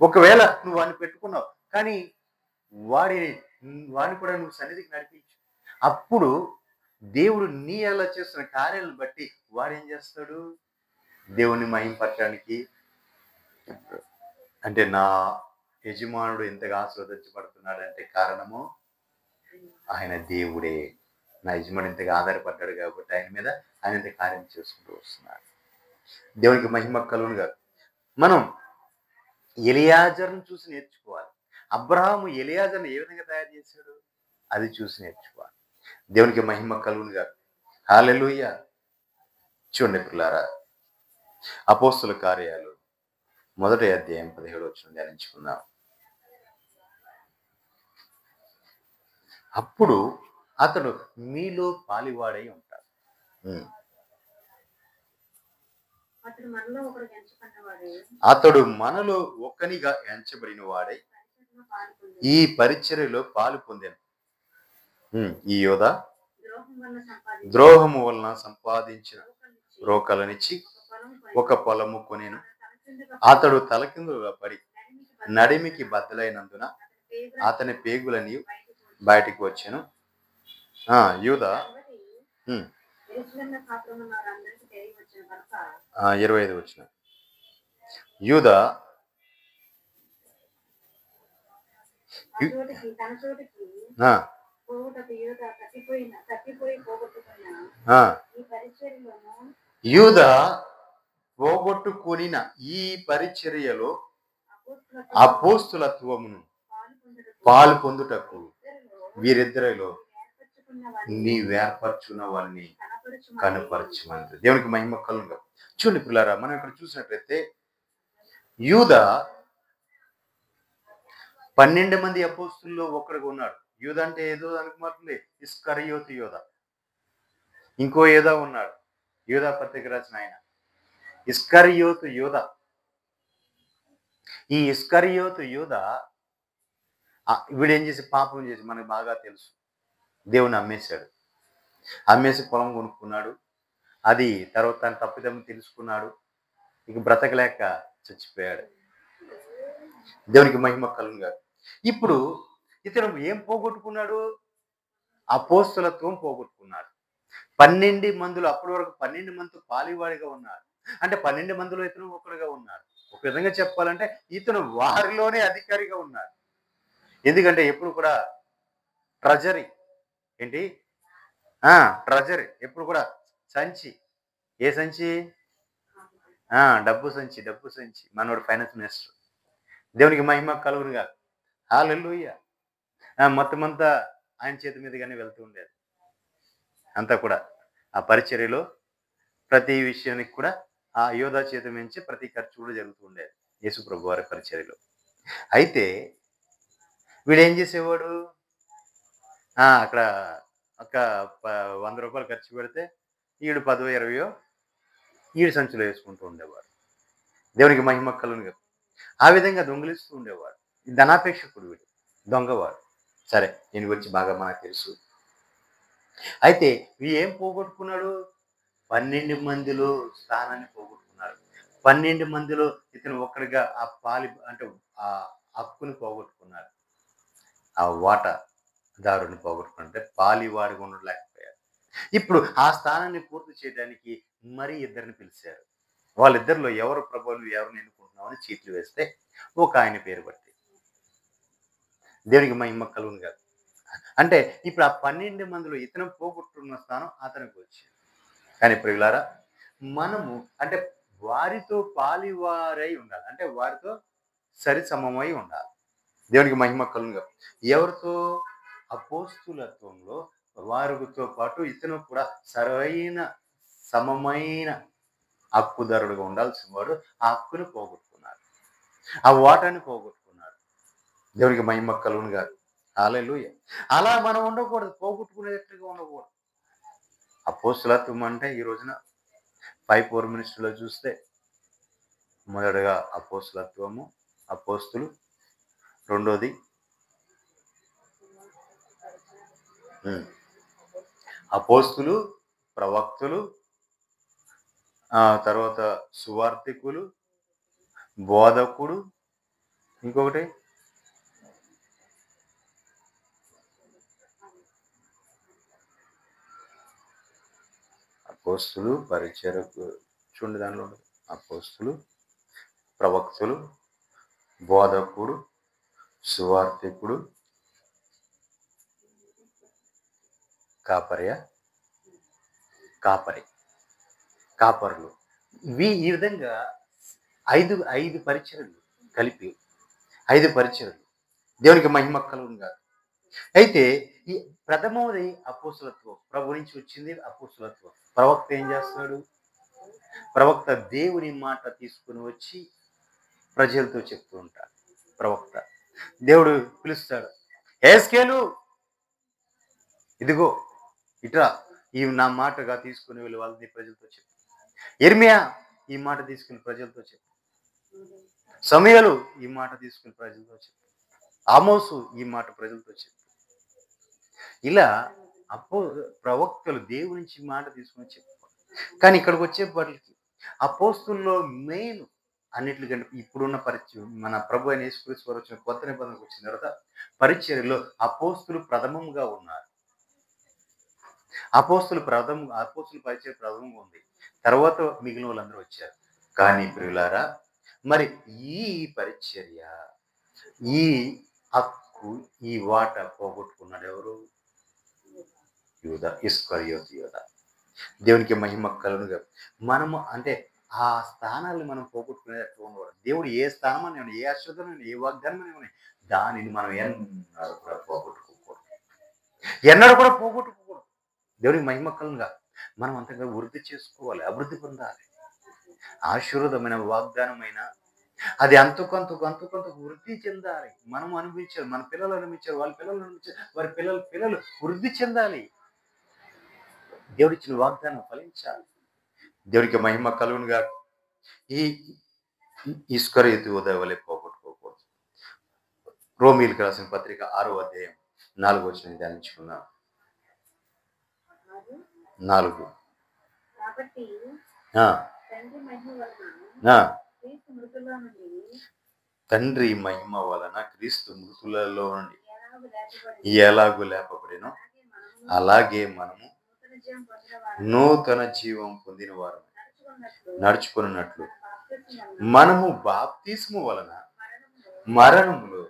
Speaker 1: ఒకవేళ నువ్వు వాడిని పెట్టుకున్నావు కానీ వాడిని కూడా నువ్వు సన్నిధికి నడిపించు. అప్పుడు దేవుడు నీ ఎలా చేస్తున్న కార్యాలను బట్టి వాడు ఏం చేస్తాడు? దేవుని మహిమపరచడానికి, అంటే నా యజమానుడు ఎంతగా ఆశీర్వదించబడుతున్నాడంటే కారణము ఆయన దేవుడే. నా యజమానుడు ఎంతగా ఆధారపడ్డాడు కాబట్టి ఆయన ఇంత కార్యం చేసుకుంటూ వస్తున్నాడు. దేవునికి మహిమ కలుగుగా. మనం ఎలియాజర్ను చూసి నేర్చుకోవాలి. అబ్రహాము ఎలియాజర్ని ఏ విధంగా తయారు చేశాడు? అది చూసి నేర్చుకోవాలి. దేవునికి మహిమ కలుగునుగా. హల్లెలూయా. చూడండి పిల్లారా, అపోస్తుల కార్యాలు 1వ అధ్యాయం 17వ వచనం ధ్యానించుకుందాం. అప్పుడు అతడు మీలో పాలివాడై ఉంటాడు. అతడు మనలో ఒక్కనిగా ఎంచబడిన వాడై ఈ పరిచర్యలో పాలు పొందాను. ఈ యోధ ద్రోహము వలన సంపాదించిన రోకలనిచ్చి ఒక పొలము కొనేను. అతడు తలకిందులుగా పడి నడిమికి బద్దలైనందున అతని పేగులని బయటికి వచ్చాను. యూద 25 వచ్చిన యూద యూద పోగొట్టుకుని ఈ పరిచర్యలో అపోస్తులత్వమును పాలు పొందుటకు వీరిద్దరిలో నీవేర్పరచున్నవన్నీ కనపరచమని. దేవునికి మహిమ కలుగుగా. చూడండి పిల్లారా, మనం ఇక్కడ చూసినట్లయితే యూద 12 మంది అపోస్తుల్లో ఒకడుగా ఉన్నాడు. యూద అంటే ఏదో అనుకుమారుతుంది, ఇస్కరియోతు యూద. ఇంకో యూద ఉన్నాడు, యూద పత్రిక రాసిన ఆయన ఇస్కరియోతు యూద. ఈ ఇస్కరియోతు యూద వీడేం చేసి పాపం చేసి మనకు బాగా తెలుసు. దేవుని అమ్మేశాడు. అమ్మేసి పొలం కొనుక్కున్నాడు. అది తర్వాత తన తప్పిదమ్ము తెలుసుకున్నాడు. ఇక బ్రతకలేక చచ్చిపోయాడు. దేవునికి మహిమ కలుగుగా. ఇప్పుడు ఇతను ఏం పోగొట్టుకున్నాడు? అపోస్తులత్వం పోగొట్టుకున్నాడు. 12 మందిలో అప్పటి వరకు 12 మందితో పాలివాడిగా ఉన్నాడు. అంటే 12 మందిలో ఇతను ఒకడుగా ఉన్నాడు. ఒక విధంగా చెప్పాలంటే ఇతను వారిలోనే అధికారిగా ఉన్నాడు. ఎందుకంటే ఎప్పుడు కూడా ట్రెజరీ ఏంటి ట్రెజరీ ఎప్పుడు కూడా సంచి. ఏ సంచి? డబ్బు సంచి. డబ్బు సంచి. మనోడు ఫైనాన్స్ మినిస్టర్. దేవునికి మహిమ కలుగునుగా. హల్లెలూయా. మొత్తం అంతా ఆయన చేతి మీదుగానే వెళ్తూ ఉండేది. అంతా కూడా ఆ పరిచర్యలో ప్రతి విషయానికి కూడా ఆ యోధా చేతి నుంచి ప్రతి ఖర్చు కూడా జరుగుతూ ఉండేది యేసు ప్రభు వారి పరిచర్యలో. అయితే వీడేం చేసేవాడు? అక్కడ ఒక 100 రూపాయలు ఖర్చు పెడితే ఈడు 10 20 ఈడు సంచులో వేసుకుంటూ ఉండేవాడు. దేవునికి మహిమ కలుగునుగా. ఆ విధంగా దొంగిలిస్తూ ఉండేవాడు. ధనాపేక్షకుడు వీడు, దొంగవాడు. సరే, దీని గురించి బాగా మనకు తెలుసు. అయితే ఏం పోగొట్టుకున్నాడు? 12 మందిలో స్థానాన్ని పోగొట్టుకున్నాడు. 12 మందిలో ఇతను ఒక్కడిగా ఆ అంటే ఆ హక్కుని పోగొట్టుకున్నాడు. ఆ వాటాదారుని పోగొట్టుకుంటే పాలివాడిగా ఉండలేకపోయాడు. ఇప్పుడు ఆ స్థానాన్ని పూర్తి చేయడానికి మరి ఇద్దరిని పిలిచారు. వాళ్ళిద్దరిలో ఎవరు ప్రభువులు ఎవరిని ఎన్నుకుంటున్నావు అని చీట్లు వేస్తే ఒక ఆయన పేరు బట్టి. దేవునికి మహిమ కలుగునుగా. అంటే ఇప్పుడు ఆ 12 మందిలో ఇతను పోగొట్టుకున్న స్థానం అతనికి వచ్చింది. కానీ ప్రియులారా, మనము అంటే వారితో పాలివారై ఉండాలి. అంటే వారితో సరి సమమై ఉండాలి. దేవునికి మహిమ కలుగునుగా. ఎవరితో? అపోస్తులత్వంలో వారితో పాటు ఇతను కూడా సరైన సమమైన హక్కుదారుడుగా ఉండాల్సిన వాడు. ఆ హక్కును పోగొట్టుకున్నాడు. ఆ వాటాన్ని పోగొట్టుకున్నాడు. దేవునికి మహిమ కలుగునుగా. హల్లెలూయా. అలా మనం ఉండకూడదు. పోగొట్టుకునేటట్టుగా ఉండకూడదు. అపోస్తులత్వం అంటే ఈ రోజున 5 4 మినిస్టర్లో చూస్తే మొదటగా అపోస్తులత్వము, అపోస్తులు, రెండోది అపోస్తులు, ప్రవక్తులు, తర్వాత సువార్తికులు, బోధకుడు, ఇంకొకటి అపోస్తులు, పరిచర్యకు. చూడండి దానిలో అపోస్తులు, ప్రవక్తులు, బోధకుడు, సువార్తికుడు, కాపరులు. ఈ విధంగా 5 పరిచర్యలు కలిపి 5 పరిచర్యలు. దేవునికి మహిమ కలుగునుగా. అయితే ఈ ప్రథమది అపోస్తులత్వం. ప్రభు నుంచి వచ్చింది అపోస్తులత్వం. ప్రవక్త ఏం చేస్తాడు? ప్రవక్త దేవుని మాట తీసుకుని వచ్చి ప్రజలతో చెప్తూ ఉంటాడు. ప్రవక్త దేవుడు పిలుస్తాడు, హెస్కేలు ఇదిగో ఇట్రా, ఈ నా మాటగా తీసుకుని వెళ్ళి వాళ్ళని ప్రజలతో చెప్పు. ఇర్మియా ఈ మాట తీసుకుని ప్రజలతో చెప్పు. సమూయేలు ఈ మాట తీసుకుని ప్రజలతో చెప్పు. ఆమోసు ఈ మాట ప్రజలతో చెప్పు. ఇలా ప్రవక్తలు దేవుడి నుంచి మాట తీసుకుని చెప్పు. కానీ ఇక్కడికి వచ్చేప్పటికి అపోస్తుల్లో మెయిన్ అన్నిటికంటే ఇప్పుడున్న పరిచయం మన ప్రభు అయిన యేసుక్రీస్తు వారు వచ్చిన కొత్త నిబంధనకు వచ్చిన తర్వాత పరిచర్యలో అపోస్తులు ప్రథమంగా ఉన్నారు. అపోస్తుల పరిచయ ప్రథమంగా ఉంది. తర్వాత మిగిలిన వాళ్ళందరూ వచ్చారు. కానీ ప్రియులారా, మరి ఈ పరిచర్య, ఈ హక్కు, ఈ వాట పోగొట్టుకున్నాడు ఎవరు? యూదా, ఇస్కరియోతు యూదా. దేవునికి మహిమ కలుగునుగా. మనము అంటే ఆ స్థానాన్ని మనం పోగొట్టుకునేది ఎట్లా ఉండకూడదు. దేవుడు ఏ స్థానం అని, ఏ ఆశ్రదం, ఏ వాగ్దానం అని దానిని మనం ఎన్నడూ కూడా పోగొట్టుకోకూడదు. ఎన్నడూ కూడా పోగొట్టుకోకూడదు. దేవునికి మహిమ కలుగునుగా. మనం అంతగా వృద్ధి చేసుకోవాలి, అభివృద్ధి పొందాలి. ఆశీర్వాదమైన వాగ్దానమైన అది అంతకంత వృద్ధి చెందాలి. మనం అనిపించాలి, మన పిల్లలు అనిపించారు, వాళ్ళ పిల్లలు అనిపించారు, వారి పిల్లలు వృద్ధి చెందాలి. దేవుడిచ్చిన వాగ్దానం ఫలించాలి. దేవుడికి మహిమ కలుగునుగా. ఈ ఇస్కరియోతు యూదా వలె పోగొట్టుకోకూడదు. రోమీయులకు రాసిన పత్రిక 6వ అధ్యాయం 4వ వచనం ధ్యానించుకున్నాం. 4. తండ్రి మహిమ వలన క్రీస్తు మృతులలో నుండి ఎలాగూ లేపబడినో అలాగే మనము నూతన జీవం పొందిన వారు నడుచుకున్నట్లు మనము బాప్తిస్ము వలన మరణములో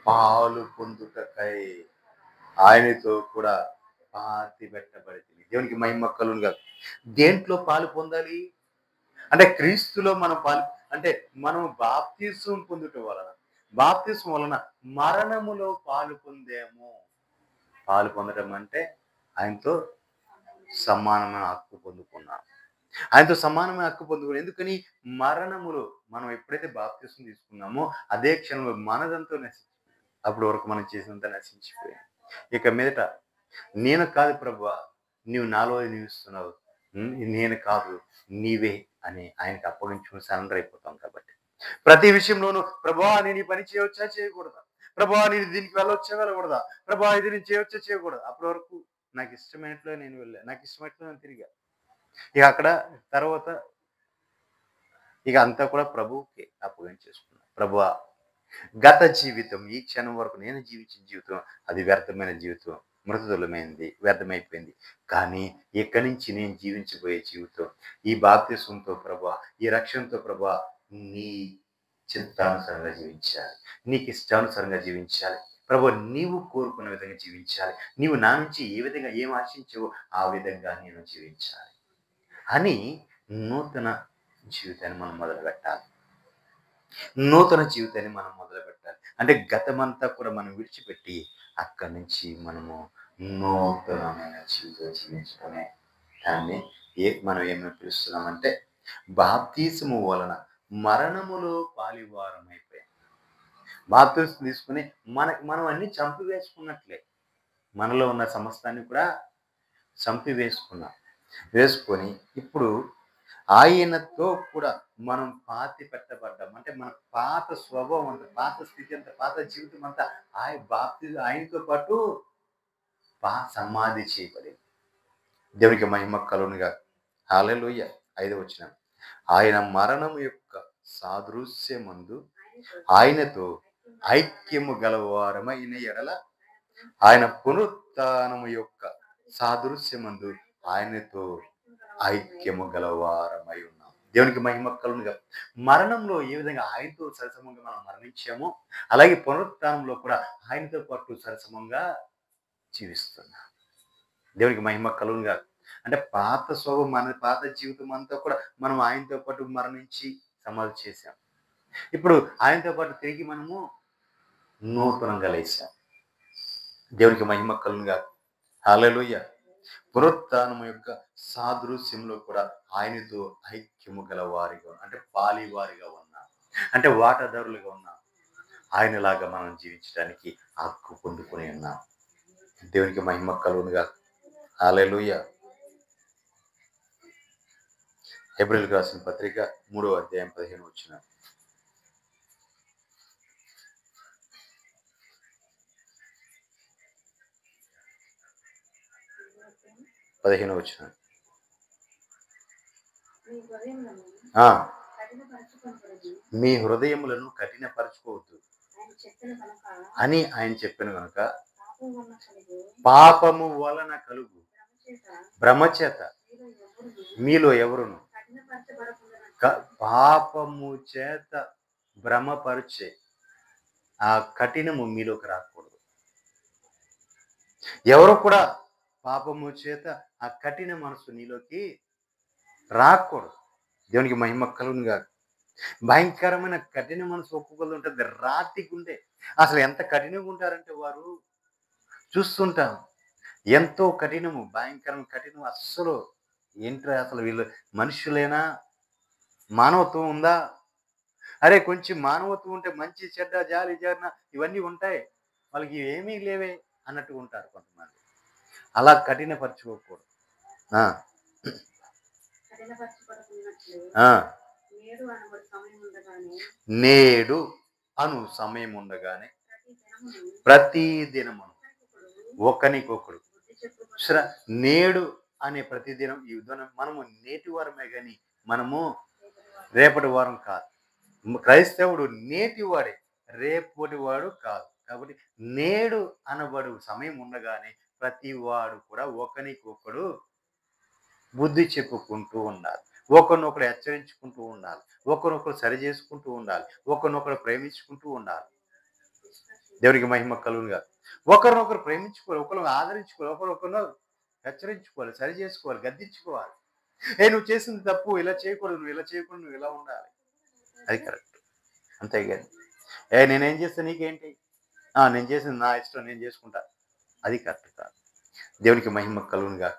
Speaker 1: పాలు పొందుటకై ఆయనతో కూడా పాతి పెట్టబడింది. దేవునికి మహిమ కలుగునుగా. దేంట్లో పాలు పొందాలి అంటే క్రీస్తులో మనం పాలు, అంటే మనం బాప్తిస్మం వలన మరణములో పాలు పొందాము. పాలు పొందడం అంటే ఆయనతో సమానమైన హక్కు పొందుకున్నాం. ఆయనతో సమానమైన హక్కు పొందుకున్నాం. ఎందుకని? మరణములో మనం ఎప్పుడైతే బాప్తిస్మం తీసుకున్నామో అదే క్షణంలో మనదంతో అప్పటి వరకు మనం చేసినంత నశించిపోయాం. ఇక మీదట నేను కాదు ప్రభువా, నీవు నాలో నిలుస్తున్నావు, నేను కాదు నీవే అని ఆయనకు అప్పగించుకుని సరెండర్ అయిపోతాం. కాబట్టి ప్రతి విషయంలోనూ ప్రభువా నేను ఈ పని చేయవచ్చా చేయకూడదా, ప్రభువా నేను దీనికి వెళ్ళకూడదా, ప్రభువా ఇది నేను చేయవచ్చా చేయకూడదు. అప్పటి వరకు నాకు ఇష్టమైనట్లు నేను వెళ్ళా, నాకు ఇష్టమైనట్లు నేను తిరిగా. ఇక అక్కడ తర్వాత ఇక అంతా కూడా ప్రభువుకి అప్పగించేసుకున్నా. ప్రభువా గత జీవితం, ఈ క్షణం వరకు నేను జీవించిన జీవితం అది వ్యర్థమైన జీవితం, మృతతుల్యమైంది, వ్యర్థమైపోయింది. కానీ ఇక్కడి నుంచి నేను జీవించబోయే జీవితం ఈ బాప్తిస్మంతో ప్రభా, ఈ రక్షణతో ప్రభా, నీ చిత్తానుసారంగా జీవించాలి, నీకు ఇష్టానుసారంగా జీవించాలి ప్రభా, నీవు కోరుకున్న విధంగా జీవించాలి, నీవు నా నుంచి ఏ విధంగా ఏం ఆశించావో ఆ విధంగా నేను జీవించాలి అని నూతన జీవితాన్ని మనం మొదలుపెట్టాలి. అంటే గతమంతా కూడా మనం విడిచిపెట్టి అక్కడి నుంచి మనము నూతనమైన జీవితం జీవించుకునే దాన్ని మనం ఏమని పిలుస్తున్నామంటే బాప్తిస్ము వలన మరణములో పాలివారం అయిపోయాం. బాప్తిస్ము తీసుకుని మనం అన్ని చంపివేసుకున్నట్లే, మనలో ఉన్న సమస్తాన్ని కూడా వేసుకొని ఇప్పుడు ఆయనతో కూడా మనం పాతి పెట్టబడ్డాం. అంటే మన పాత స్వభావం అంతా, పాత స్థితి అంతా, పాత జీవితం అంతా ఆయనతో పాటు సమాధి చేయబడింది. దేవునికి మహిమ కలుగునుగా. హల్లెలూయా. 5వ వచనం, ఆయన మరణం యొక్క సాదృశ్యమందు ఆయనతో ఐక్యము గలవారమైన ఎడల ఆయన పునరుత్థానము యొక్క సాదృశ్యమందు ఆయనతో ఐక్యము గలవారమై ఉన్నాం. దేవునికి మహిమ కలుగునుగా. మరణంలో ఏ విధంగా ఆయనతో సరసమంగా మనం మరణించామో అలాగే పునరుత్థానంలో కూడా ఆయనతో పాటు సరసమంగా జీవిస్తున్నాం. దేవునికి మహిమ కలుగునుగా. అంటే పాత స్వభావం, మన పాత జీవితం అంతా కూడా మనం ఆయనతో పాటు మరణించి సమాధి చేశాం. ఇప్పుడు ఆయనతో పాటు తిరిగి మనము నూతనంగా లేచాం. దేవునికి మహిమ కలుగునుగా. హల్లెలూయా. పునరుత్థానం యొక్క సాదృశ్యంలో కూడా ఆయనతో ఐక్యము గల వారిగా, అంటే పాలివారిగా ఉన్నా, అంటే వాటాదారులుగా ఉన్నా, ఆయనలాగా మనం జీవించడానికి హక్కు పొందుకుని ఉన్నాం. దేవునికి మహిమ కలుగునుగా. హల్లెలూయా. హెబ్రీయులకు రాసిన పత్రిక 3వ అధ్యాయం 15వ వచనం. మీ హృదయములను కఠినపరచుకోవద్దు అని ఆయన చెప్పిన కనుక పాపము వలన కలుగు భ్రమచేత మీలో ఎవరును పాపము చేత భ్రమపరిచే ఆ కఠినము మీలోకి రాకూడదు. ఎవరు కూడా పాపము చేత ఆ కఠిన మనసు నీలోకి రాకూడదు. దేవునికి మహిమ కలుగునుగా. భయంకరమైన కఠిన మనసు ఒక్కొక్కరు ఉంటుంది. రాతి గుండె. అసలు ఎంత కఠినంగా ఉంటారంటే వారు చూస్తుంటాం. ఎంతో కఠినము, భయంకరం కఠినం. అస్సలు ఏంట్రా అసలు వీళ్ళు మనుషులేనా? మానవత్వం ఉందా? అరే కొంచెం మానవత్వం ఉంటే మంచి చెడ్డ జాలి జరణ ఇవన్నీ ఉంటాయి. వాళ్ళకి ఏమీ లేవే అన్నట్టు ఉంటారు కొంతమంది. అలా కఠినపరచుకోకూడదు. నేడు అను సమయం ఉండగానే ప్రతి దినము ఒకరికొకడు నేడు అనే ప్రతిదినం ఈ దినం మనము నేటి వారమే కానీ మనము రేపటి వారం కాదు. క్రైస్తవుడు నేటి వాడే, రేపటి వాడు కాదు. కాబట్టి నేడు అనబడు సమయం ఉండగానే ప్రతి వాడు కూడా ఒకరికొకడు బుద్ధి చెప్పుకుంటూ ఉండాలి. ఒకరినొకరు హెచ్చరించుకుంటూ ఉండాలి. ఒకరినొకరు సరి చేసుకుంటూ ఉండాలి. ఒకరినొకరు ప్రేమించుకుంటూ ఉండాలి. దేవునికి మహిమ కలుగునుగా. ఒకరినొకరు ప్రేమించుకోవాలి, ఒకరు ఆదరించుకోవాలి, ఒకరినొకరు హెచ్చరించుకోవాలి, సరి చేసుకోవాలి, గద్దించుకోవాలి. నువ్వు చేసింది తప్పు, ఇలా చేయకూడదు, నువ్వు ఇలా చేయకూడదు, నువ్వు ఇలా ఉండాలి. అది కరెక్ట్. అంతేగాని నేనేం చేస్తే నీకేంటి, నేను చేసింది నా ఇష్టం, నేను చేసుకుంటా, అది కరెక్ట్ కాదు. దేవునికి మహిమ కలుగునుగా.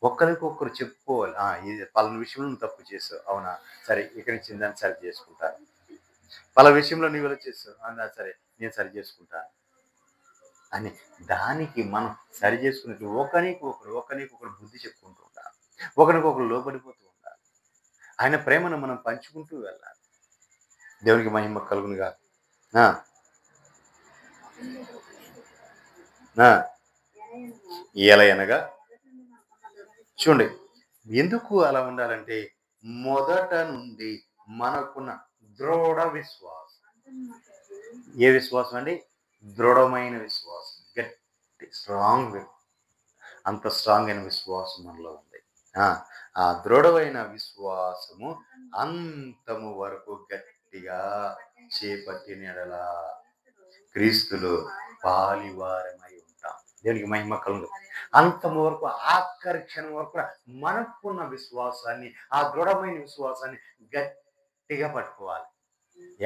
Speaker 1: ఒకరికొకరు చెప్పుకోవాలి. ఇది పలానా విషయంలో నువ్వు తప్పు చేసావు, అవునా, సరే ఇక్కడి నుంచి దాన్ని సరి చేసుకుంటాను. పలానా విషయంలో నువ్వు ఇలా చేసావు, అవునా, సరే నేను సరి చేసుకుంటాను అని దానికి మనం సరి చేసుకున్నట్టు ఒకరికొకరు బుద్ధి చెప్పుకుంటూ ఉండాలి. ఒకరికొకరు లోబడిపోతూ ఉండాలి. ఆయన ప్రేమను మనం పంచుకుంటూ వెళ్ళాలి. దేవునికి మహిమ కలుగునుగా. ఎలా అనగా చూడండి, ఎందుకు అలా ఉండాలంటే మొదట నుండి మనకున్న దృఢ విశ్వాసం. ఏ విశ్వాసం అండి? దృఢమైన విశ్వాసం, గట్టి స్ట్రాంగ్, అంత స్ట్రాంగ్ అయిన విశ్వాసం మనలో ఉంది. ఆ దృఢమైన విశ్వాసము అంతము వరకు గట్టిగా చేపట్టిన యెడల క్రీస్తులో పాలివారమై ఉంటాం. దేవునికి మహిమ కలుగు. అంతము వరకు, ఆఖరి క్షణం వరకు మనకున్న విశ్వాసాన్ని, ఆ దృఢమైన విశ్వాసాన్ని గట్టిగా పట్టుకోవాలి.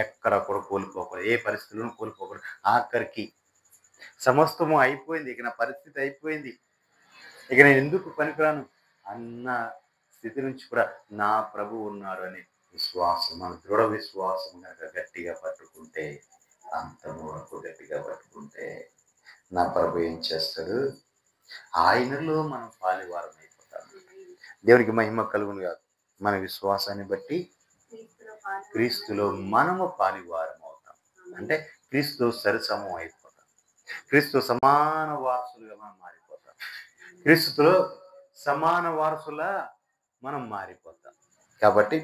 Speaker 1: ఎక్కడ కూడా కోల్పోకూడదు, ఏ పరిస్థితులను కోల్పోకూడదు. ఆఖరికి సమస్తము అయిపోయింది, ఇక నా పరిస్థితి అయిపోయింది, ఇక నేను ఎందుకు పనికిరాను అన్న స్థితి నుంచి కూడా నా ప్రభు ఉన్నాడు అనే విశ్వాసం, మన దృఢ విశ్వాసం గట్టిగా పట్టుకుంటే, అంతము వరకు గట్టిగా పట్టుకుంటే నా ప్రభు ఏం చేస్తాడు? ఆయనలో మనం పాలివారం అయిపోతాం. దేవునికి మహిమ కలుగును కాదు. మన విశ్వాసాన్ని బట్టి క్రీస్తులో మనము పాలివారం అవుతాం. అంటే క్రీస్తు సరిసమం అయిపోతాం. క్రీస్తు సమాన వారసులుగా మనం మారిపోతాం. క్రీస్తులో సమాన వారసులా మనం మారిపోతాం. కాబట్టి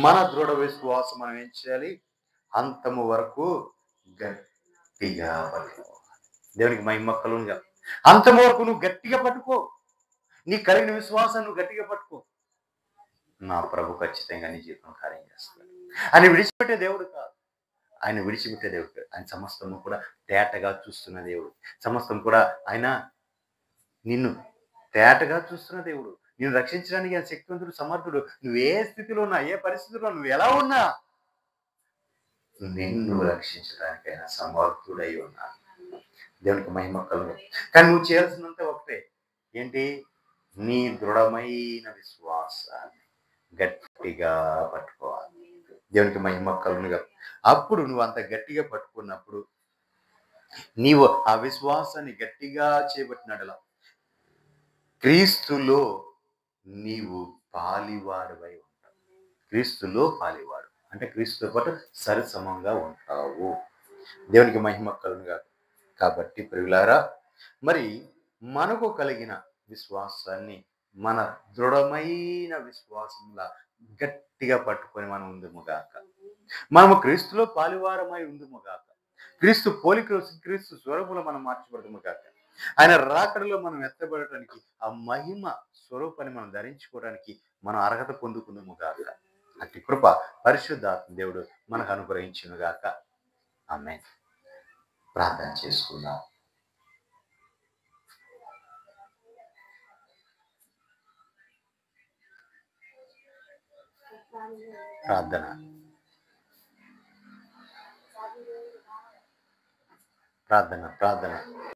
Speaker 1: మన దృఢ విశ్వాసం మనం ఏం చేయాలి? అంతము వరకు గట్టిగా పట్టుకోవాలి. దేవునికి మహిమ కలుగును కాదు. అంతము వరకు నువ్వు గట్టిగా పట్టుకో. నీ కలిగిన విశ్వాసాన్ని నువ్వు గట్టిగా పట్టుకో. నా ప్రభు ఖచ్చితంగా నీ జీవితం కార్యం చేస్తాడు. ఆయన విడిచిపెట్టే దేవుడు కాదు. ఆయన విడిచిపెట్టే దేవుడు కాదు. ఆయన సమస్తము కూడా తేటగా చూస్తున్న దేవుడు. సమస్తం కూడా ఆయన నిన్ను తేటగా చూస్తున్న దేవుడు. నిన్ను రక్షించడానికి ఆయన శక్తివంతుడు, సమర్థుడు. నువ్వు ఏ స్థితిలో ఉన్నా, ఏ పరిస్థితిలో నువ్వు ఎలా ఉన్నా, నిన్ను రక్షించడానికి ఆయన సమర్థుడై ఉన్నాడు. దేవునికి మహిమ కలుగు. కానీ నువ్వు చేయాల్సినంత ఒకటే, ఏంటి? నీ దృఢమైన విశ్వాసాన్ని గట్టిగా పట్టుకోవాలి. దేవునికి మహిమ కలుగునుగా. అప్పుడు నువ్వు అంత గట్టిగా పట్టుకున్నప్పుడు నీవు ఆ విశ్వాసాన్ని గట్టిగా చేపట్టినట్లా క్రీస్తులో నీవు పాలివాడివై ఉంటావు. క్రీస్తులో పాలివాడు అంటే క్రీస్తుతో పాటు సరిసమంగా ఉంటావు. దేవునికి మహిమ కలుగునుగా. కాబట్టి ప్రియులారా, మరి మనకు కలిగిన విశ్వాసాన్ని మన దృఢమైన విశ్వాసంలా గట్టిగా పట్టుకొని మనం ఉందుముగాక. మనము క్రీస్తులో పాలివారమై ఉందుముగాక. క్రీస్తు పోలికలో, క్రీస్తు స్వరూపంలో మనం మార్చబడదుముగాక. ఆయన రాకడలో మనం ఎత్తబడటానికి, ఆ మహిమ స్వరూపాన్ని మనం ధరించుకోవడానికి మనం అర్హత పొందుకుందుముగాక. అట్టి కృప పరిశుద్ధాత్మ దేవుడు మనకు అనుగ్రహించునుగాక. ఆమేన్. ప్రార్థన చేసుకుందాం. ప్రార్థన ప్రార్థన ప్రార్థన